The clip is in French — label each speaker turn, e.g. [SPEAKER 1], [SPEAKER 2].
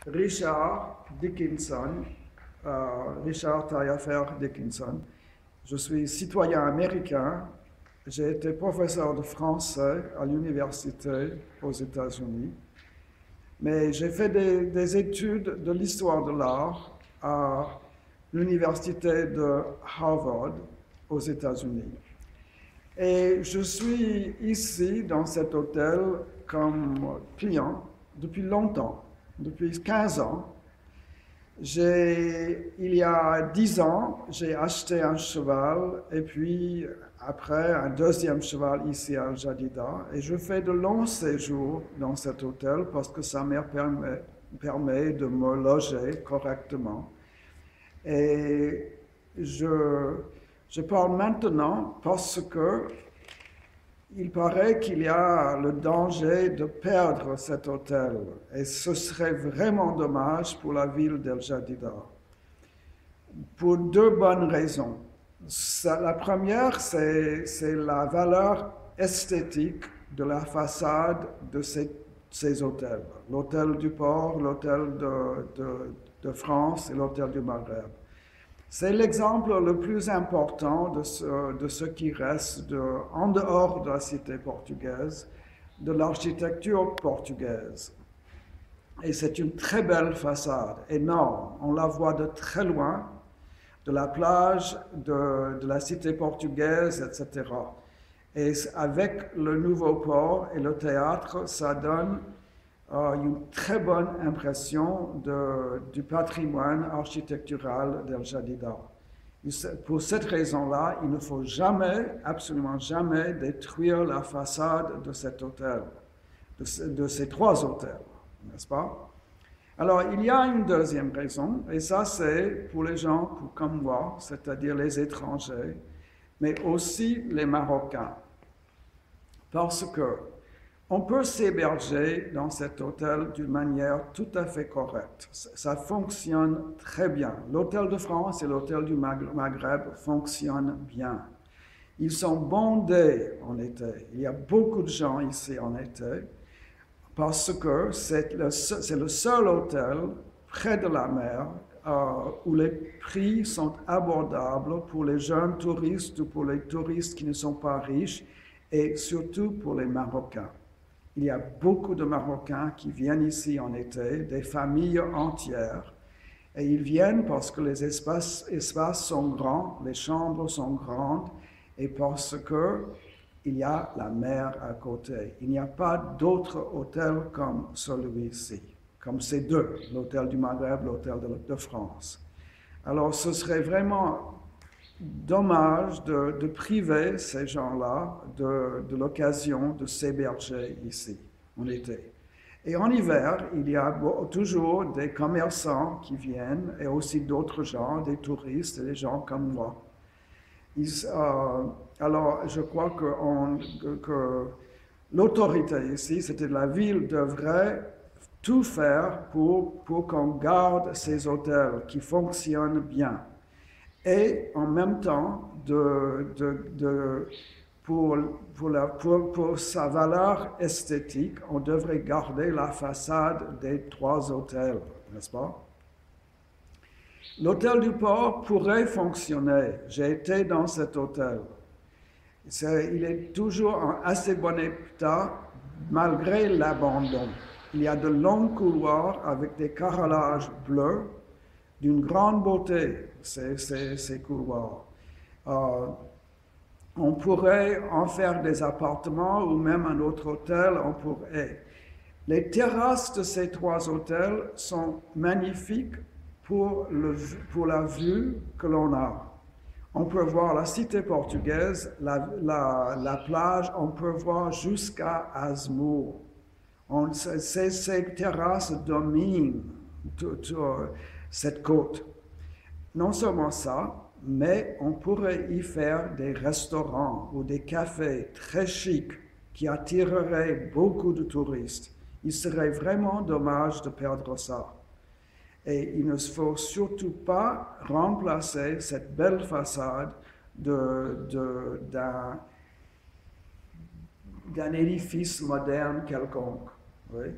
[SPEAKER 1] Richard Dickinson, Richard Taillefer Dickinson. Je suis citoyen américain. J'ai été professeur de français à l'université aux États-Unis. Mais j'ai fait des études de l'histoire de l'art à l'université de Harvard aux États-Unis. Et je suis ici dans cet hôtel comme client depuis longtemps, depuis 15 ans. Il y a 10 ans, j'ai acheté un cheval et puis après un deuxième cheval ici à Jadida. Et je fais de longs séjours dans cet hôtel parce que ça me permet de me loger correctement. Et je parle maintenant parce que il paraît qu'il y a le danger de perdre cet hôtel et ce serait vraiment dommage pour la ville d'El Jadida. Pour deux bonnes raisons. La première, c'est la valeur esthétique de la façade de ces hôtels. L'hôtel du port, l'hôtel de France et l'hôtel du Maghreb. C'est l'exemple le plus important de ce qui reste en dehors de la cité portugaise, de l'architecture portugaise. Et c'est une très belle façade, énorme. On la voit de très loin, de la plage, de la cité portugaise, etc. Et avec le nouveau port et le théâtre, ça donne une très bonne impression du patrimoine architectural d'El Jadida. Pour cette raison-là, il ne faut jamais, absolument jamais, détruire la façade de cet hôtel, de ces trois hôtels, n'est-ce pas? Alors, il y a une deuxième raison, et ça c'est pour les gens comme moi, c'est-à-dire les étrangers, mais aussi les Marocains. Parce que on peut s'héberger dans cet hôtel d'une manière tout à fait correcte. Ça fonctionne très bien. L'hôtel de France et l'hôtel du Maghreb fonctionnent bien. Ils sont bondés en été. Il y a beaucoup de gens ici en été parce que c'est le seul hôtel près de la mer où les prix sont abordables pour les jeunes touristes ou pour les touristes qui ne sont pas riches et surtout pour les Marocains. Il y a beaucoup de Marocains qui viennent ici en été, des familles entières, et ils viennent parce que les espaces sont grands, les chambres sont grandes, et parce qu'il y a la mer à côté. Il n'y a pas d'autre hôtel comme celui-ci, comme ces deux, l'hôtel du Maghreb, l'hôtel de France. Alors ce serait vraiment dommage de priver ces gens-là de l'occasion de s'héberger ici en été. Et en hiver, il y a toujours des commerçants qui viennent et aussi d'autres gens, des touristes et des gens comme moi. Alors, je crois que l'autorité ici, c'était la ville, devrait tout faire pour qu'on garde ces hôtels qui fonctionnent bien. Et en même temps, pour sa valeur esthétique, on devrait garder la façade des trois hôtels, n'est-ce pas? L'hôtel du port pourrait fonctionner. J'ai été dans cet hôtel. Il est toujours en assez bon état malgré l'abandon. Il y a de longs couloirs avec des carrelages bleus d'une grande beauté, ces couloirs. On pourrait en faire des appartements ou même un autre hôtel, on pourrait. Les terrasses de ces trois hôtels sont magnifiques pour la vue que l'on a. On peut voir la cité portugaise, la plage, on peut voir jusqu'à Azmour. Ces terrasses dominent cette côte. Non seulement ça, mais on pourrait y faire des restaurants ou des cafés très chics qui attireraient beaucoup de touristes. Il serait vraiment dommage de perdre ça. Et il ne faut surtout pas remplacer cette belle façade d'un édifice moderne quelconque. Oui?